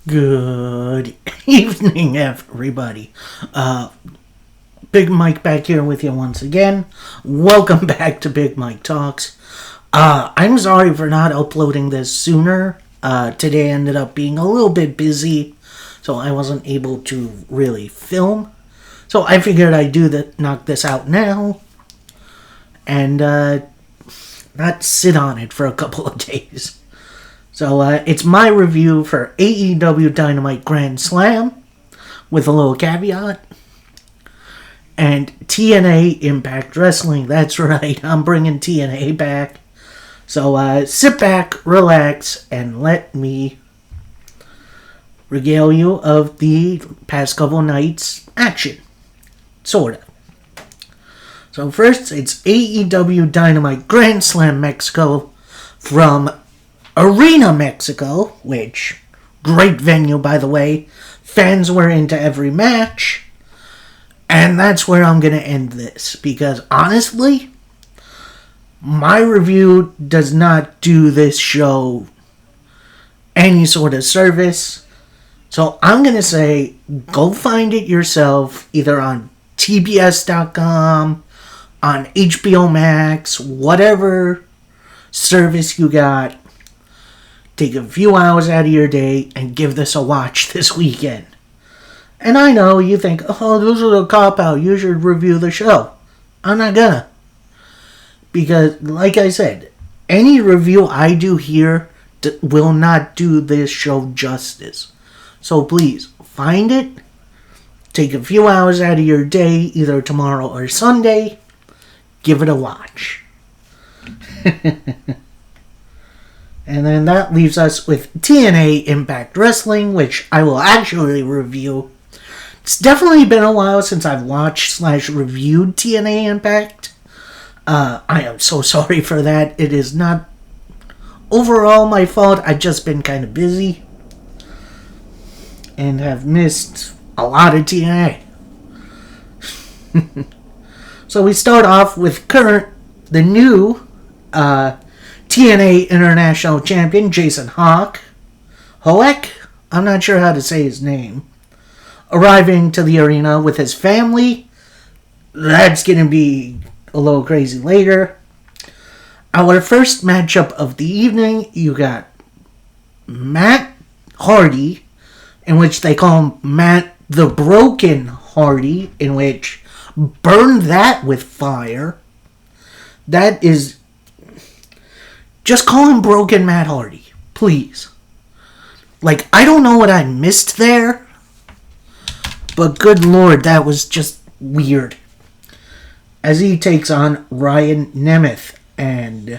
Good evening, everybody. Big Mike back here with you once again. Welcome back to Big Mike Talks. I'm sorry for not uploading this sooner. Today ended up being a little bit busy, so I wasn't able to really film. So I figured I'd knock this out now, and not sit on it for a couple of days. So it's my review for AEW Dynamite Grand Slam, with a little caveat. And TNA Impact Wrestling, that's right, I'm bringing TNA back. So sit back, relax, and let me regale you of the past couple nights' action. Sorta. So first, it's AEW Dynamite Grand Slam Mexico from Arena Mexico, which, great venue by the way. Fans were into every match. And that's where I'm going to end this. Because honestly, my review does not do this show any sort of service. So I'm going to say, go find it yourself, either on TBS.com, on HBO Max, whatever service you got. Take a few hours out of your day and give this a watch this weekend. And I know you think, oh, this is a cop-out, you should review the show. I'm not gonna. Because, like I said, any review I do here will not do this show justice. So please, find it, take a few hours out of your day, either tomorrow or Sunday, give it a watch. And then that leaves us with TNA Impact Wrestling, which I will actually review. It's definitely been a while since I've watched/reviewed TNA Impact. I am so sorry for that. It is not overall my fault. I've just been kind of busy and have missed a lot of TNA. So we start off with the new TNA International Champion, Jason Hoek, I'm not sure how to say his name, arriving to the arena with his family. That's going to be a little crazy later. Our first matchup of the evening, you got Matt Hardy, in which they call him Matt the Broken Hardy, in which burn that with fire. That is... Just call him Broken Matt Hardy, please. Like, I don't know what I missed there, but good lord, that was just weird. As he takes on Ryan Nemeth, and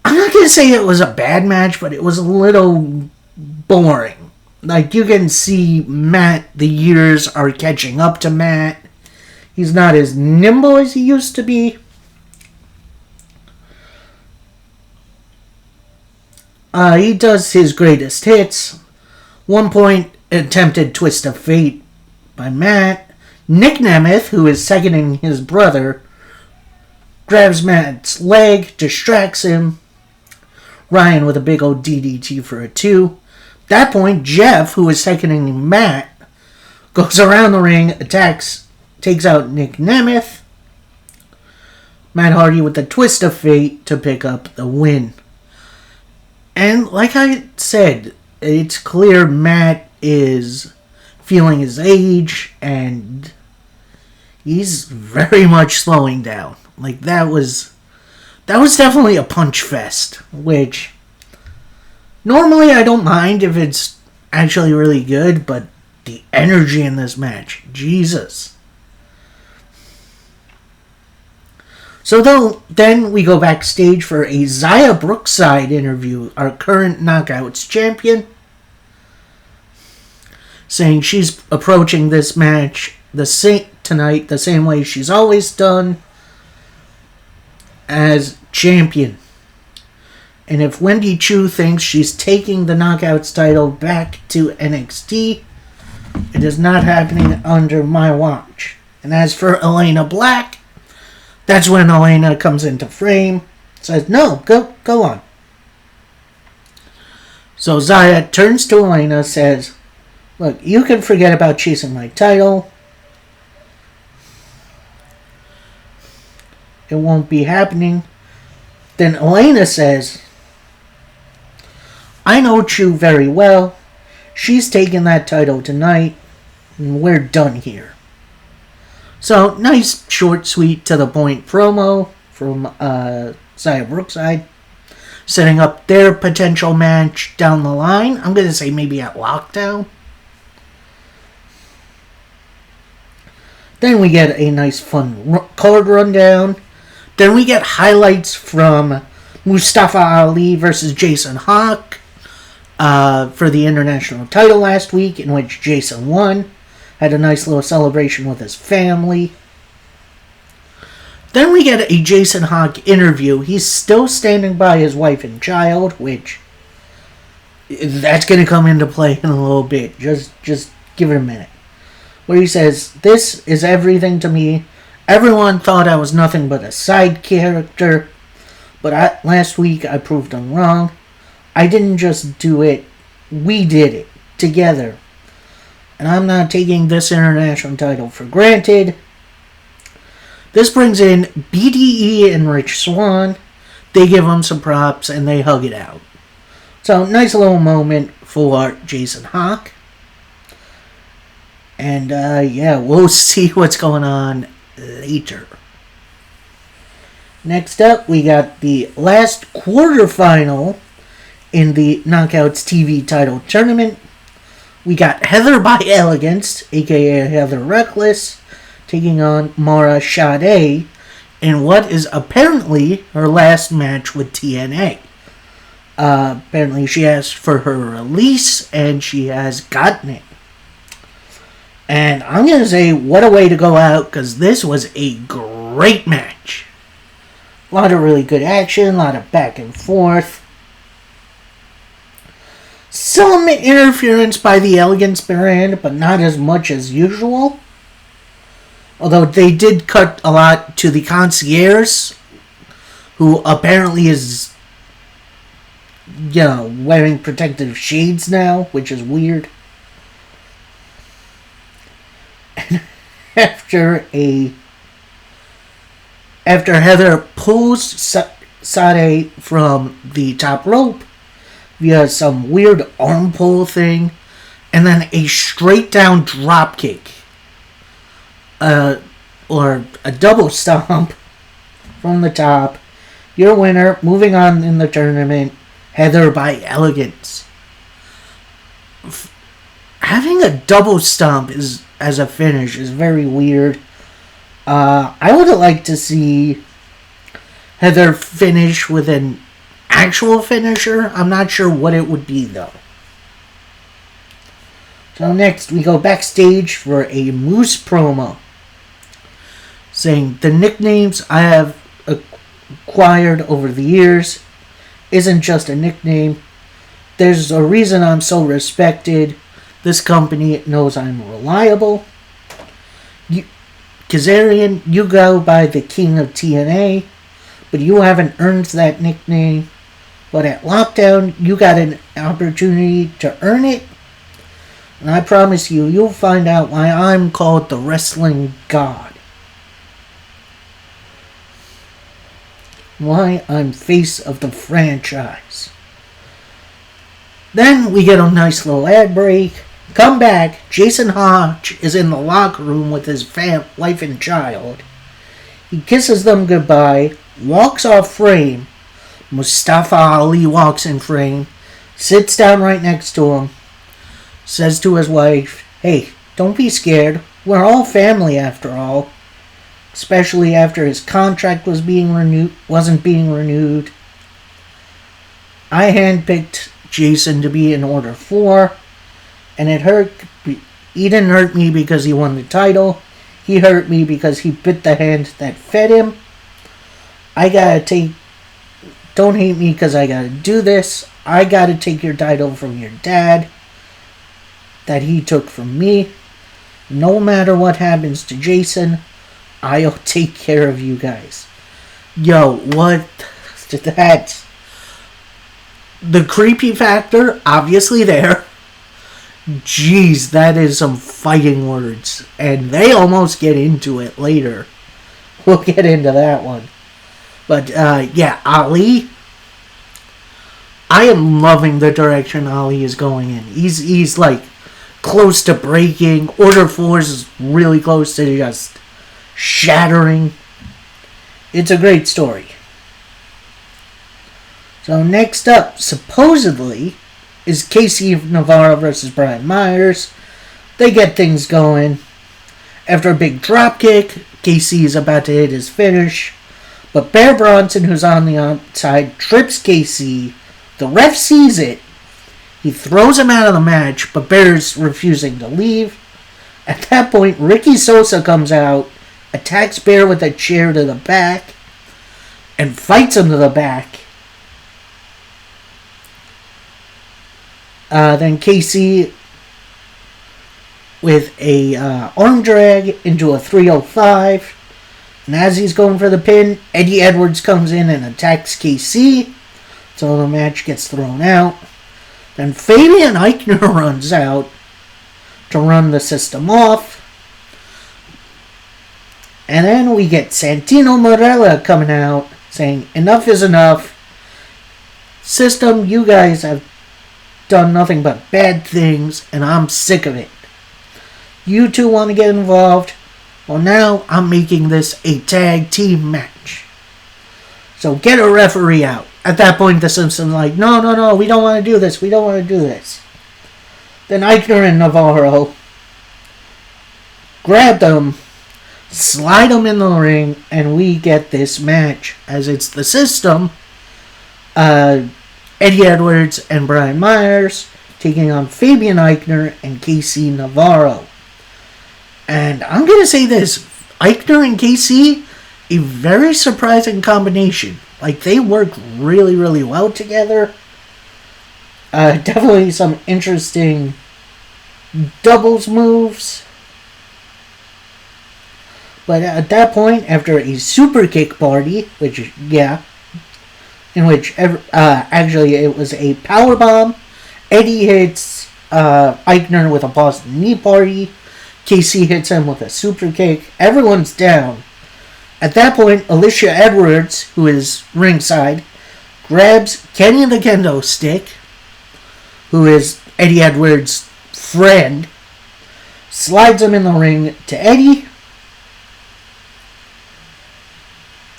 I'm not going to say it was a bad match, but it was a little boring. Like, you can see Matt, the years are catching up to Matt. He's not as nimble as he used to be. He does his greatest hits. One point, attempted twist of fate by Matt. Nick Nemeth, who is seconding his brother, grabs Matt's leg, distracts him. Ryan with a big old DDT for a 2. At that point, Jeff, who is seconding Matt, goes around the ring, attacks, takes out Nick Nemeth. Matt Hardy with the twist of fate to pick up the win. And like I said, it's clear Matt is feeling his age, and he's very much slowing down. Like, that was definitely a punch fest, which normally I don't mind if it's actually really good, but the energy in this match, Jesus. So then we go backstage for a Xia Brookside interview, our current Knockouts champion, saying she's approaching this match tonight the same way she's always done, as champion. And if Wendy Chu thinks she's taking the Knockouts title back to NXT, it is not happening under my watch. And as for Elena Black, that's when Elena comes into frame, says, no, go on. So Zaya turns to Elena, says, "Look, you can forget about chasing my title. It won't be happening." Then Elena says, "I know Chu very well. She's taking that title tonight, and we're done here." So, nice, short, sweet, to the point promo from Xia Brookside, setting up their potential match down the line. I'm going to say maybe at Lockdown. Then we get a nice, fun card rundown. Then we get highlights from Mustafa Ali versus Jason Hawk for the international title last week, in which Jason won. Had a nice little celebration with his family. Then we get a Jason Hawk interview. He's still standing by his wife and child, which that's going to come into play in a little bit. Just give it a minute. Where he says, "This is everything to me. Everyone thought I was nothing but a side character, but last week I proved them wrong. I didn't just do it. We did it. Together. And I'm not taking this international title for granted." This brings in BDE and Rich Swann. They give him some props and they hug it out. So, nice little moment for Jason Hawk. And, we'll see what's going on later. Next up, we got the last quarterfinal in the Knockouts TV title tournament. We got Heather by Elegance, aka Heather Reckless, taking on Mara Sade in what is apparently her last match with TNA. Apparently she asked for her release, and she has gotten it. And I'm going to say, what a way to go out, because this was a great match. A lot of really good action, a lot of back and forth. Some interference by the Elegance brand, but not as much as usual. Although they did cut a lot to the concierge, who apparently is, wearing protective shades now, which is weird. And after Heather pulls Sade from the top rope via some weird arm pull thing, and then a straight down drop kick, or a double stomp from the top. Your winner, moving on in the tournament, Heather by Elegance. Having a double stomp as a finish is very weird. I would have liked to see Heather finish with an actual finisher. I'm not sure what it would be, though. So next, we go backstage for a Moose promo, saying, "The nicknames I have acquired over the years isn't just a nickname. There's a reason I'm so respected. This company knows I'm reliable. Kazarian, you go by the King of TNA, but you haven't earned that nickname. But at Lockdown, you got an opportunity to earn it. And I promise you'll find out why I'm called the Wrestling God. Why I'm face of the franchise." Then we get a nice little ad break. Come back. Jason Hodge is in the locker room with his wife and child. He kisses them goodbye, walks off frame. Mustafa Ali walks in frame, sits down right next to him, says to his wife, "Hey, don't be scared. We're all family after all." Especially after his contract wasn't being renewed. I handpicked Jason to be in Order 4, and it hurt. He didn't hurt me because he won the title. He hurt me because he bit the hand that fed him. Don't hate me because I gotta do this. I gotta take your title from your dad that he took from me. No matter what happens to Jason, I'll take care of you guys. Yo, what? The creepy factor, obviously there. Jeez, that is some fighting words. And they almost get into it later. We'll get into that one. But, yeah, Ali. I am loving the direction Ali is going in. He's like, close to breaking. Order 4 is really close to just shattering. It's a great story. So next up, supposedly, is Casey Navarro versus Brian Myers. They get things going. After a big dropkick, Casey is about to hit his finish. But Bear Bronson, who's on the outside, trips Casey. The ref sees it. He throws him out of the match, but Bear's refusing to leave. At that point, Ricky Sosa comes out, attacks Bear with a chair to the back, and fights him to the back. Then Casey with a arm drag into a 305. And as he's going for the pin, Eddie Edwards comes in and attacks Casey. So the match gets thrown out. Then Fabian Aichner runs out to run the system off. And then we get Santino Marella coming out saying, enough is enough. System, you guys have done nothing but bad things, and I'm sick of it. You two want to get involved? Well, now I'm making this a tag team match. So get a referee out. At that point, the Simpsons are like, no, we don't want to do this. We don't want to do this. Then Aichner and Navarro grab them, slide them in the ring, and we get this match. As it's the System, Eddie Edwards and Brian Myers taking on Fabian Aichner and Casey Navarro. And I'm going to say this, Aichner and Casey, a very surprising combination. Like, they work really, really well together. Definitely some interesting doubles moves. But at that point, after a super kick party, in which actually it was a power bomb, Eddie hits Aichner with a Boston knee party. Casey hits him with a super kick. Everyone's down. At that point, Alicia Edwards, who is ringside, grabs Kenny the Kendo Stick, who is Eddie Edwards' friend, slides him in the ring to Eddie,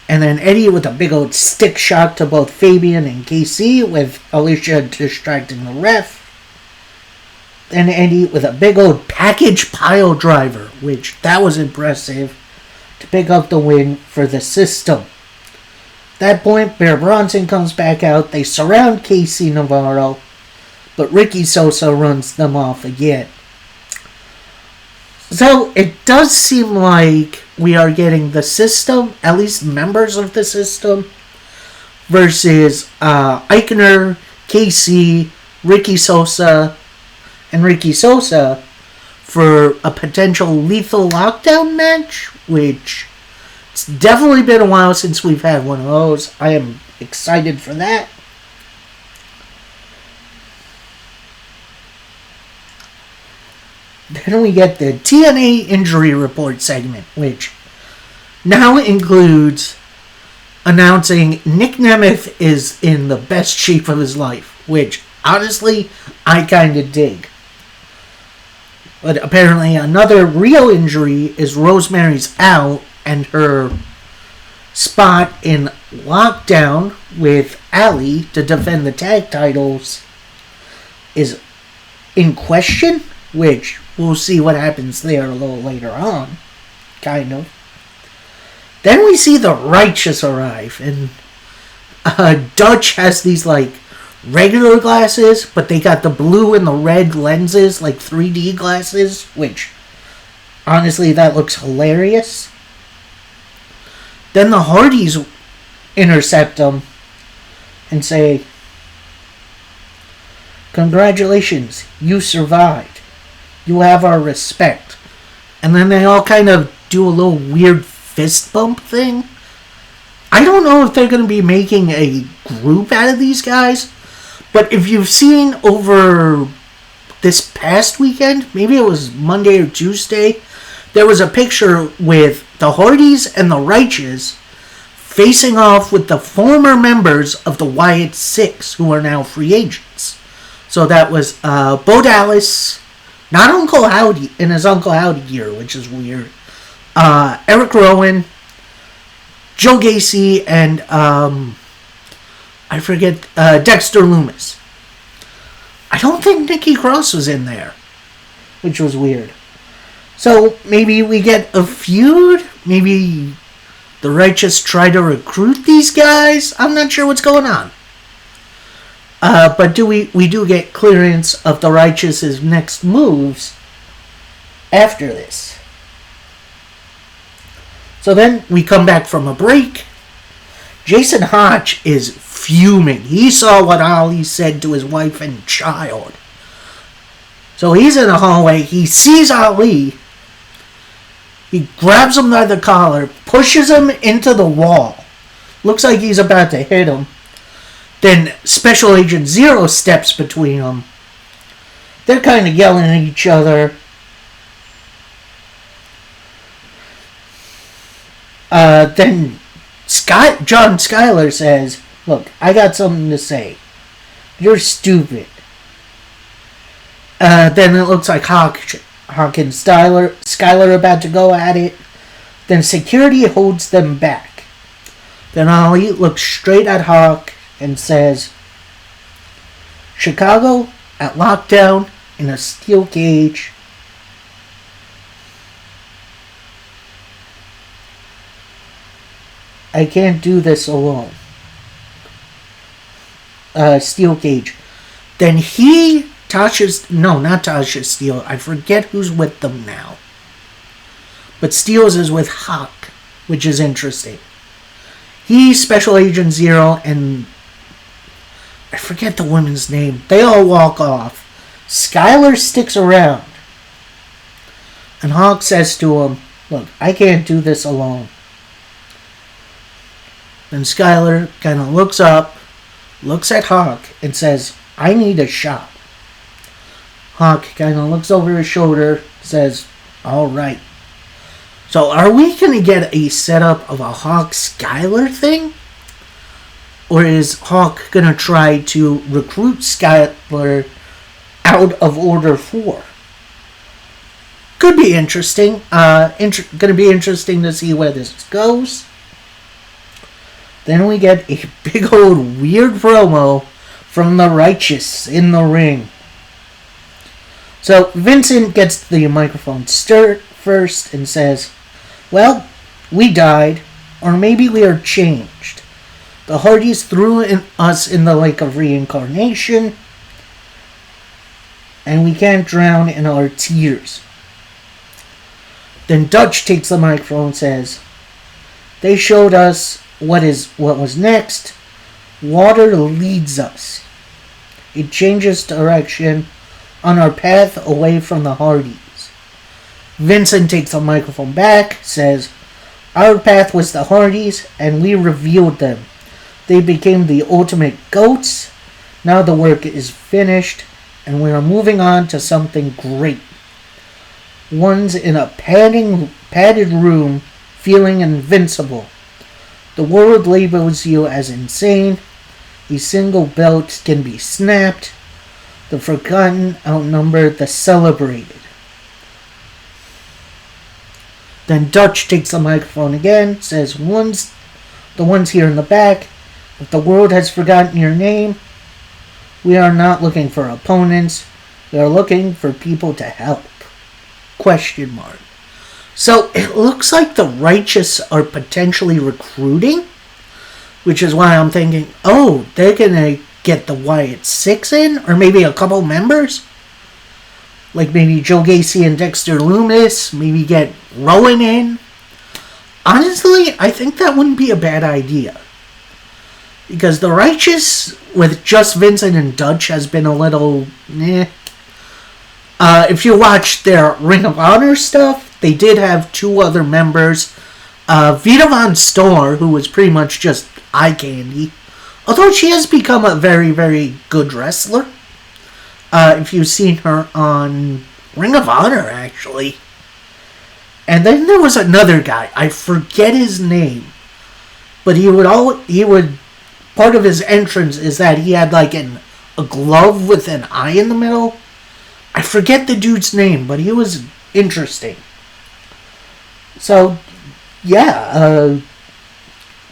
and then Eddie with a big old stick shock to both Fabian and Casey, with Alicia distracting the ref. Then Eddie with a big old package pile driver, which that was impressive, to pick up the win for the System. At that point, Bear Bronson comes back out. They surround Casey Navarro, but Ricky Sosa runs them off again. So it does seem like we are getting the System, at least members of the System, versus Aichner, Casey, Ricky Sosa, and Ricky Sosa for a potential Lethal Lockdown match, which it's definitely been a while since we've had one of those. I am excited for that. Then we get the TNA injury report segment, which now includes announcing Nick Nemeth is in the best shape of his life, which honestly I kind of dig. But apparently another real injury is Rosemary's out, and her spot in Lockdown with Ali to defend the tag titles is in question, which we'll see what happens there a little later on, kind of. Then we see the Righteous arrive, and Dutch has these like regular glasses, but they got the blue and the red lenses, like 3D glasses, which honestly that looks hilarious. Then the Hardys intercept them and say, "Congratulations, you survived. You have our respect." And then they all kind of do a little weird fist bump thing. I don't know if they're going to be making a group out of these guys, But if you've seen over this past weekend, maybe it was Monday or Tuesday, there was a picture with the Hardys and the Righteous facing off with the former members of the Wyatt Six, who are now free agents. So that was Bo Dallas, not Uncle Howdy, in his Uncle Howdy gear, which is weird. Eric Rowan, Joe Gacy, and I forget, Dexter Lumis. I don't think Nikki Cross was in there, which was weird. So maybe we get a feud. Maybe the Righteous try to recruit these guys. I'm not sure what's going on. But we do get clearance of the Righteous' next moves after this. So then we come back from a break. Jason Hotch is fuming. He saw what Ali said to his wife and child. So he's in the hallway. He sees Ali. He grabs him by the collar, pushes him into the wall. Looks like he's about to hit him. Then Special Agent Zero steps between them. They're kind of yelling at each other. Then John Skyler says, "Look, I got something to say. You're stupid." Then it looks like Hawk and Skyler about to go at it. Then security holds them back. Then Ali looks straight at Hawk and says, "Chicago at lockdown in a steel cage. I can't do this alone." Steel cage. Then not Tasha Steele. I forget who's with them now. But Steele's is with Hawk, which is interesting. He, Special Agent Zero, and I forget the woman's name. They all walk off. Skyler sticks around. And Hawk says to him, "Look, I can't do this alone." Then Skyler kind of looks up, looks at Hawk, and says, "I need a shot." Hawk kind of looks over his shoulder, says, "All right." So are we going to get a setup of a Hawk-Skyler thing? Or is Hawk going to try to recruit Skyler out of Order 4? Could be interesting. Going to be interesting to see where this goes. Then we get a big old weird promo from the Righteous in the ring. So Vincent gets the microphone stirred first and says, "Well, we died, or maybe we are changed. The Hardys threw us in the lake of reincarnation, and we can't drown in our tears." Then Dutch takes the microphone and says, "They showed us what was next. Water leads us. It changes direction on our path away from the Hardys." Vincent takes the microphone back, says, "Our path was the Hardys, and we revealed them. They became the ultimate goats. Now the work is finished, and we are moving on to something great. One's in a padded room, feeling invincible. The world labels you as insane. A single belt can be snapped. The forgotten outnumber the celebrated." Then Dutch takes the microphone again, says, "The ones here in the back, if the world has forgotten your name, we are not looking for opponents. We are looking for people to help." ? So it looks like the Righteous are potentially recruiting, which is why I'm thinking, oh, they're going to get the Wyatt Six in, or maybe a couple members. Like maybe Joe Gacy and Dexter Lumis, maybe get Rowan in. Honestly, I think that wouldn't be a bad idea. Because the Righteous, with just Vincent and Dutch, has been a little, if you watch their Ring of Honor stuff, they did have two other members. Vita Von Stoller, who was pretty much just eye candy. Although she has become a very, very good wrestler. If you've seen her on Ring of Honor, actually. And then there was another guy. I forget his name. But part of his entrance is that he had like a glove with an eye in the middle. I forget the dude's name, but he was interesting. So, yeah,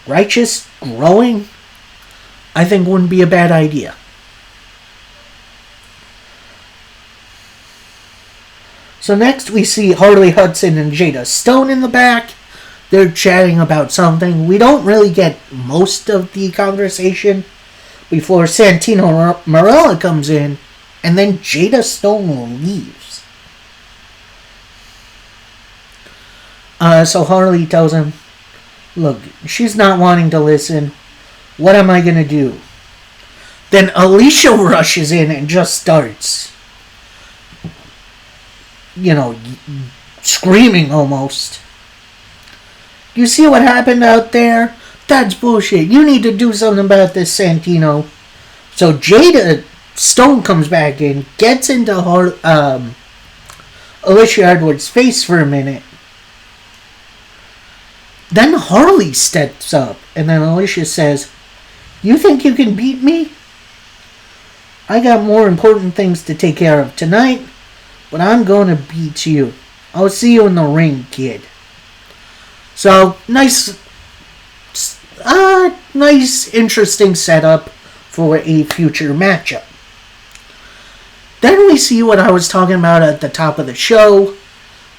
Righteous growing, I think wouldn't be a bad idea. So next we see Harley Hudson and Jada Stone in the back. They're chatting about something. We don't really get most of the conversation before Santino Marella comes in, and then Jada Stone leaves. So Harley tells him, look, she's not wanting to listen. What am I going to do? Then Alicia rushes in and just starts, screaming almost. You see what happened out there? That's bullshit. You need to do something about this, Santino. So Jada Stone comes back in, gets into Alicia Edwards' face for a minute. Then Harley steps up, and then Alicia says, you think you can beat me? I got more important things to take care of tonight, but I'm going to beat you. I'll see you in the ring, kid. So, nice, interesting setup for a future matchup. Then we see what I was talking about at the top of the show.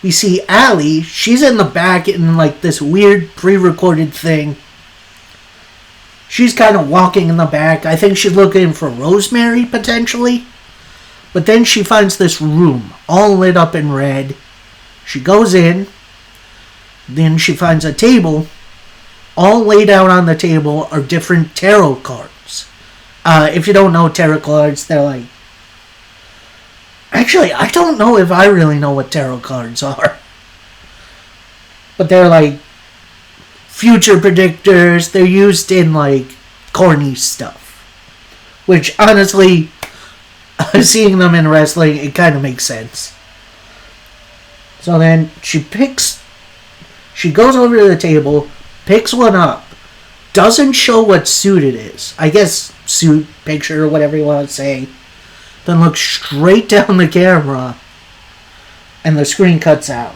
We see Allie. She's in the back in like this weird pre-recorded thing. She's kind of walking in the back. I think she's looking for Rosemary, potentially. But then she finds this room, all lit up in red. She goes in. Then she finds a table. All laid out on the table are different tarot cards. If you don't know tarot cards, they're like... Actually, I don't know if I really know what tarot cards are. But they're like future predictors. They're used in like corny stuff. Which honestly, seeing them in wrestling, it kind of makes sense. So then she goes over to the table, picks one up, doesn't show what suit it is. I guess suit, picture, whatever you want to say. Then looks straight down the camera, and the screen cuts out.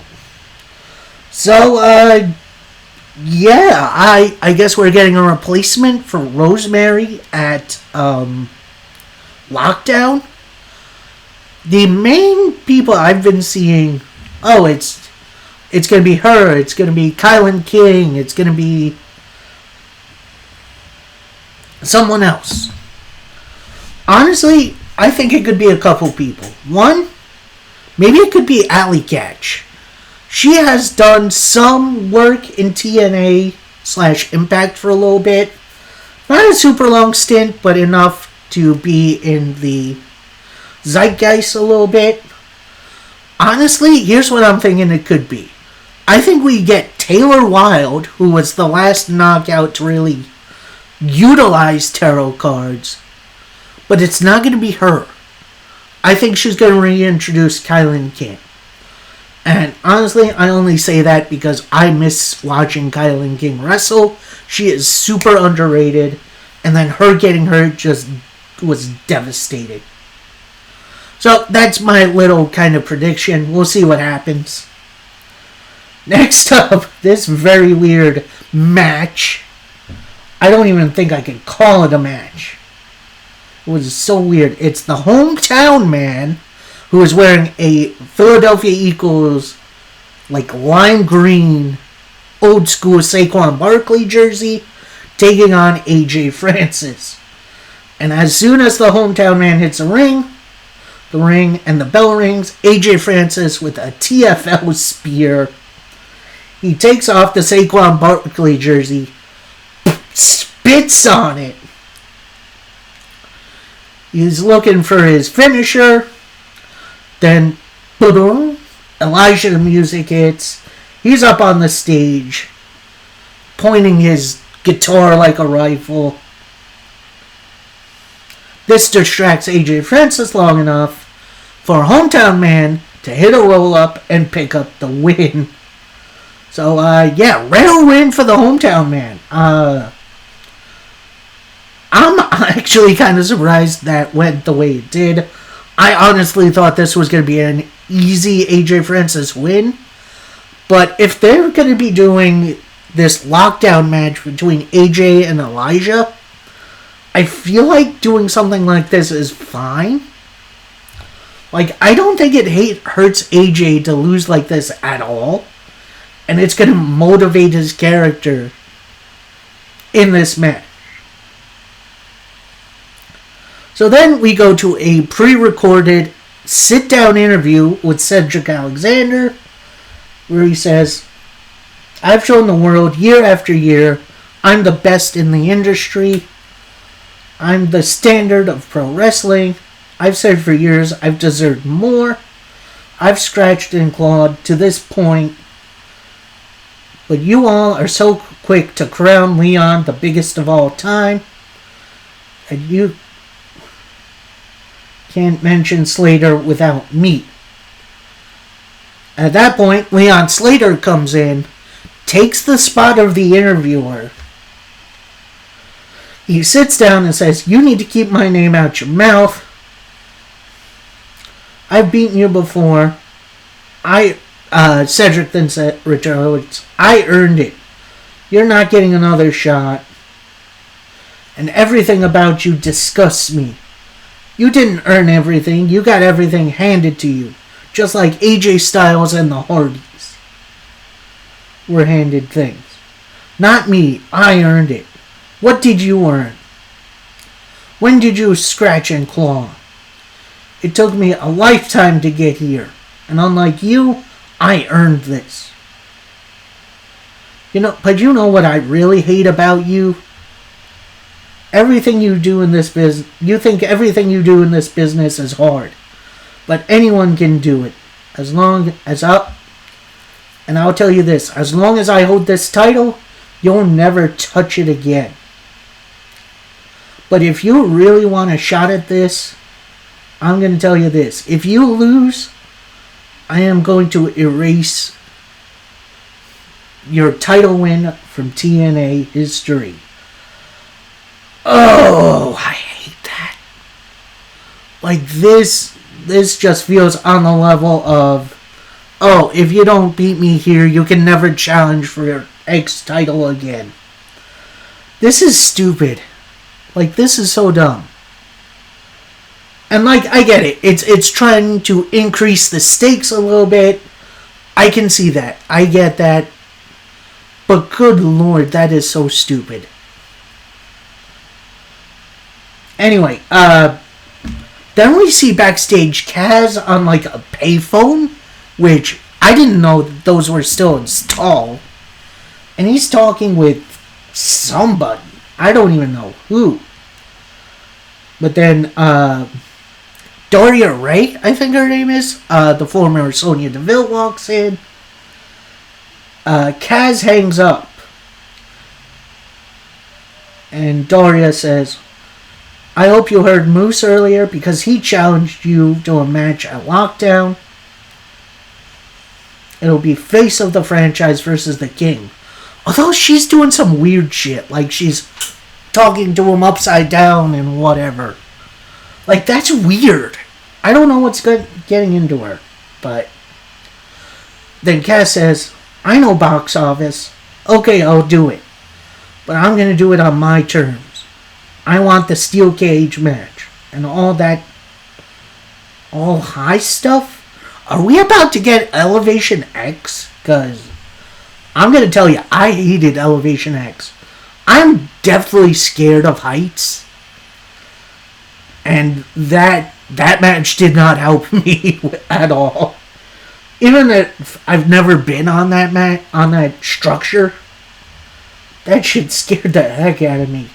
So, yeah, I guess we're getting a replacement for Rosemary at Lockdown. The main people I've been seeing, it's going to be her, it's going to be Kylan King, it's going to be someone else. Honestly, I think it could be a couple people. One, maybe it could be Allie Katch. She has done some work in TNA/Impact for a little bit. Not a super long stint, but enough to be in the zeitgeist a little bit. Honestly, here's what I'm thinking it could be. I think we get Taylor Wilde, who was the last knockout to really utilize tarot cards. But it's not going to be her. I think she's going to reintroduce Kylan King. And honestly, I only say that because I miss watching Kylan King wrestle. She is super underrated. And then her getting hurt just was devastating. So that's my little kind of prediction. We'll see what happens. Next up, this very weird match. I don't even think I can call it a match. It was so weird. It's the hometown man who is wearing a Philadelphia Eagles like lime green old school Saquon Barkley jersey taking on AJ Francis. And as soon as the hometown man hits the ring and the bell rings, AJ Francis with a TFL spear. He takes off the Saquon Barkley jersey, spits on it. He's looking for his finisher. Then, boom, Elijah the music hits. He's up on the stage, pointing his guitar like a rifle. This distracts AJ Francis long enough for Hometown Man to hit a roll-up and pick up the win. So, rare win for the Hometown Man. I'm actually kind of surprised that went the way it did. I honestly thought this was going to be an easy AJ Francis win. But if they're going to be doing this lockdown match between AJ and Elijah, I feel like doing something like this is fine. Like, I don't think it hurts AJ to lose like this at all. And it's going to motivate his character in this match. So then we go to a pre-recorded sit-down interview with Cedric Alexander, where he says, I've shown the world year after year I'm the best in the industry. I'm the standard of pro wrestling. I've said for years I've deserved more. I've scratched and clawed to this point. But you all are so quick to crown Leon the biggest of all time. And you can't mention Slater without me. At that point, Leon Slater comes in, takes the spot of the interviewer. He sits down and says, you need to keep my name out your mouth. I've beaten you before. Cedric then said, Richard, I earned it. You're not getting another shot. And everything about you disgusts me. You didn't earn everything. You got everything handed to you. Just like AJ Styles and the Hardys were handed things. Not me. I earned it. What did you earn? When did you scratch and claw? It took me a lifetime to get here. And unlike you, I earned this. But you know what I really hate about you? Everything you do in this business, you think everything you do in this business is hard. But anyone can do it. As long as and I'll tell you this, as long as I hold this title, you'll never touch it again. But if you really want a shot at this, I'm going to tell you this. If you lose, I am going to erase your title win from TNA history. Oh, I hate that. Like, this just feels on the level of, oh, if you don't beat me here, you can never challenge for your X title again. This is stupid. Like, this is so dumb. And, like, I get it. It's trying to increase the stakes a little bit. I can see that. I get that. But good lord, that is so stupid. Anyway, then we see backstage Kaz on, like, a payphone, which I didn't know those were still installed. And he's talking with somebody. I don't even know who. But then, Daria Ray, I think her name is, the former Sonya Deville, walks in. Kaz hangs up. And Daria says, I hope you heard Moose earlier because he challenged you to a match at Lockdown. It'll be face of the franchise versus the King. Although she's doing some weird shit. Like she's talking to him upside down and whatever. Like that's weird. I don't know what's getting into her. But then Cass says, I know box office. Okay, I'll do it. But I'm going to do it on my terms. I want the steel cage match. And all that all high stuff. Are we about to get Elevation X? Because I'm going to tell you, I hated Elevation X. I'm definitely scared of heights. And that match did not help me at all. Even if I've never been on that structure, that shit scared the heck out of me.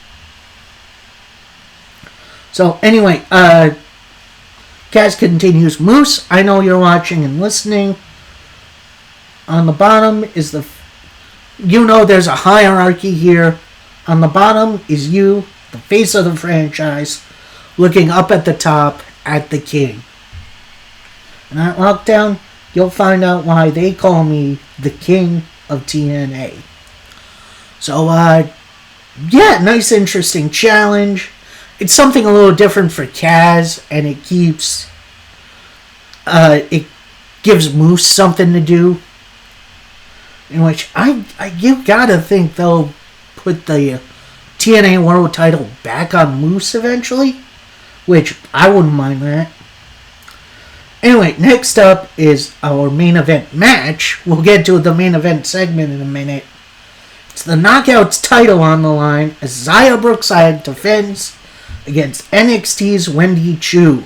So anyway, Kaz continues, Moose, I know you're watching and listening. On the bottom is there's a hierarchy here. On the bottom is you, the face of the franchise. looking up at the top at the king. And at Lockdown, you'll find out why they call me the king of TNA. So, yeah, nice, interesting challenge. It's something a little different for Kaz, and it gives Moose something to do. In which you gotta think they'll put the TNA World Title back on Moose eventually, which I wouldn't mind that. Anyway, next up is our main event match. We'll get to the main event segment in a minute. It's the Knockouts title on the line as Xia Brookside defends against NXT's Wendy Choo.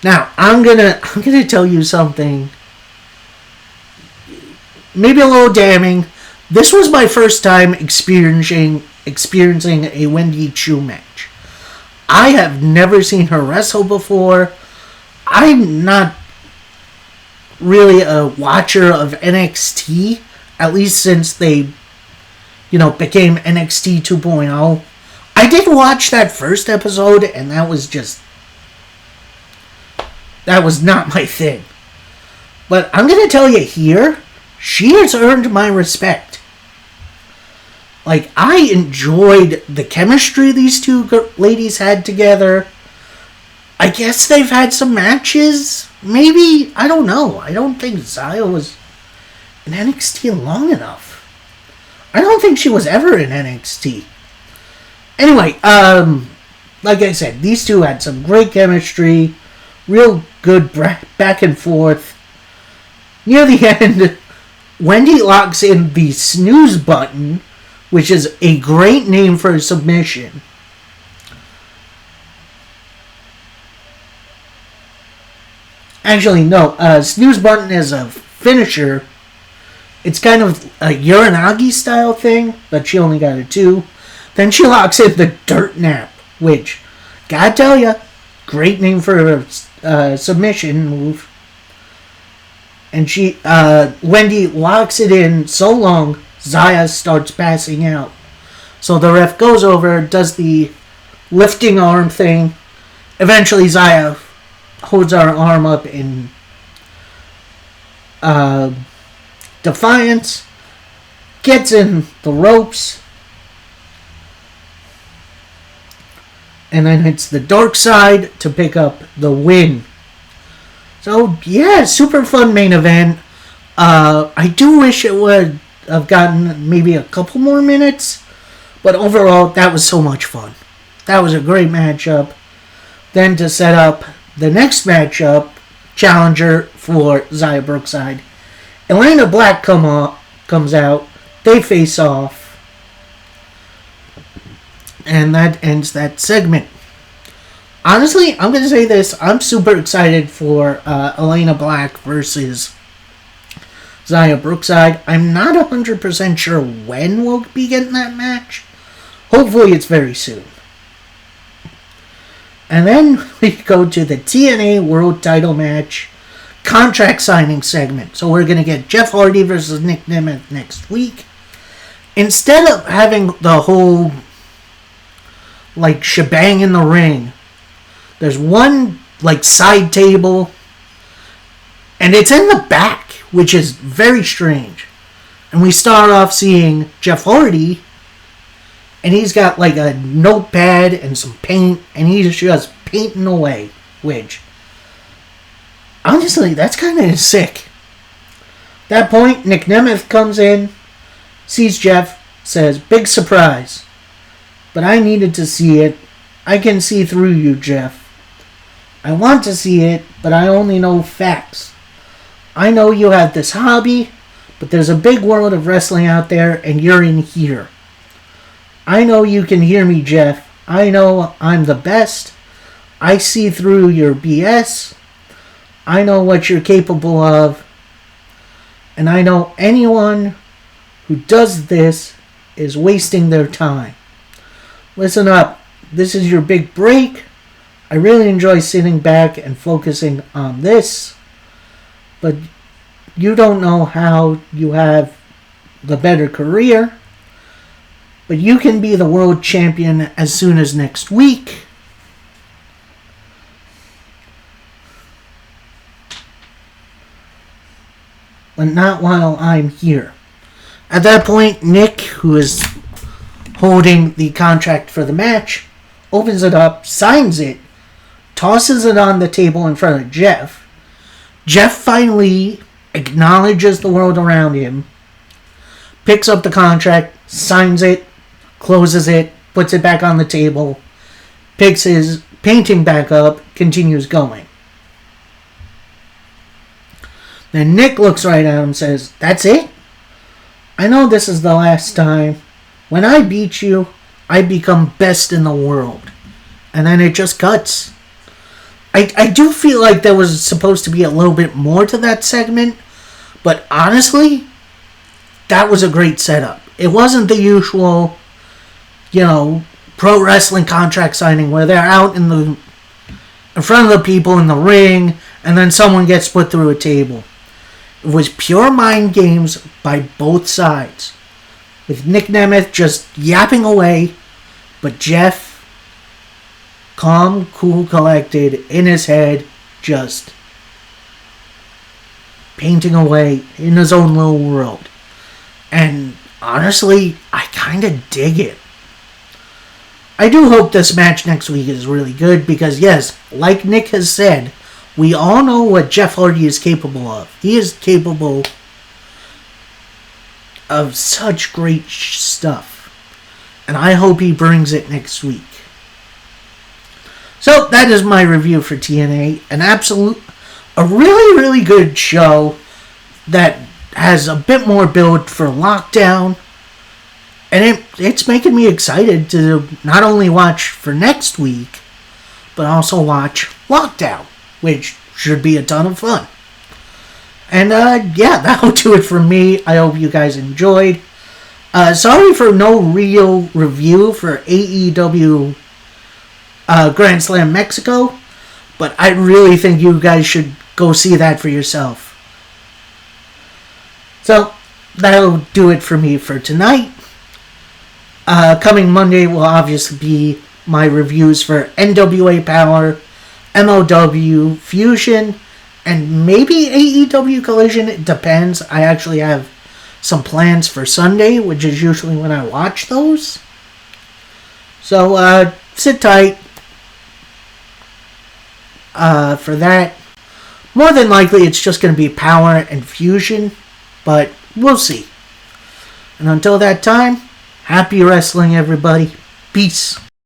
Now, I'm gonna tell you something maybe a little damning. This was my first time experiencing a Wendy Choo match. I have never seen her wrestle before. I'm not really a watcher of NXT, at least since they, became NXT 2.0. I did watch that first episode, and that was not my thing. But I'm going to tell you here, she has earned my respect. Like, I enjoyed the chemistry these two ladies had together. I guess they've had some matches. Maybe, I don't know. I don't think Xia was in NXT long enough. I don't think she was ever in NXT. Anyway, like I said, these two had some great chemistry. Real good back and forth. Near the end, Wendy locks in the snooze button, which is a great name for a submission. Actually, no. Snooze button is a finisher. It's kind of a Uranagi style thing, but she only got a 2. Then she locks in the dirt nap, which, gotta tell ya, great name for a submission move. And Wendy locks it in so long, Xia starts passing out. So the ref goes over, does the lifting arm thing. Eventually, Xia holds her arm up in defiance, gets in the ropes, and then hits the dark side to pick up the win. So, yeah, super fun main event. I do wish it would have gotten maybe a couple more minutes, but overall, that was so much fun. That was a great matchup. Then to set up the next matchup, challenger for Xia Brookside, Elena Black comes out. They face off. And that ends that segment. Honestly, I'm going to say this. I'm super excited for Elena Black versus Xia Brookside. I'm not 100% sure when we'll be getting that match. Hopefully it's very soon. And then we go to the TNA World Title match contract signing segment. So we're going to get Jeff Hardy versus Nick Nemeth next week. Instead of having the whole shebang in the ring, there's one side table, and it's in the back, which is very strange. And we start off seeing Jeff Hardy, and he's got a notepad and some paint, and he's just painting away, which, honestly, that's kind of sick. At that point, Nick Nemeth comes in, sees Jeff, says, "Big surprise. But I needed to see it. I can see through you, Jeff. I want to see it, but I only know facts. I know you have this hobby, but there's a big world of wrestling out there, and you're in here. I know you can hear me, Jeff. I know I'm the best. I see through your BS. I know what you're capable of. And I know anyone who does this is wasting their time. Listen up. This is your big break. I really enjoy sitting back and focusing on this. But you don't know how you have the better career. But you can be the world champion as soon as next week. but not while I'm here. At that point, Nick, who is holding the contract for the match, opens it up, signs it, tosses it on the table in front of Jeff. Jeff finally acknowledges the world around him, picks up the contract, signs it, closes it, puts it back on the table, picks his painting back up, continues going. Then Nick looks right at him and says, "That's it? I know this is the last time. When I beat you, I become best in the world." And then it just cuts. I do feel like there was supposed to be a little bit more to that segment, but honestly, that was a great setup. It wasn't the usual, pro wrestling contract signing where they're out in front of the people in the ring and then someone gets put through a table. It was pure mind games by both sides, with Nick Nemeth just yapping away, but Jeff, calm, cool, collected, in his head, just painting away in his own little world. And honestly, I kind of dig it. I do hope this match next week is really good because, yes, like Nick has said, we all know what Jeff Hardy is capable of. He is capable of such great stuff. And I hope he brings it next week. So, that is my review for TNA. A really, really good show that has a bit more build for Lockdown. And it's making me excited to not only watch for next week, but also watch Lockdown, which should be a ton of fun. And, that'll do it for me. I hope you guys enjoyed. Sorry for no real review for AEW Grand Slam Mexico, but I really think you guys should go see that for yourself. So, that'll do it for me for tonight. Coming Monday will obviously be my reviews for NWA Power, MLW, Fusion, and maybe AEW Collision. It depends. I actually have some plans for Sunday, which is usually when I watch those. So, sit tight for that. More than likely, it's just going to be Power and Fusion, but we'll see. And until that time, happy wrestling, everybody. Peace.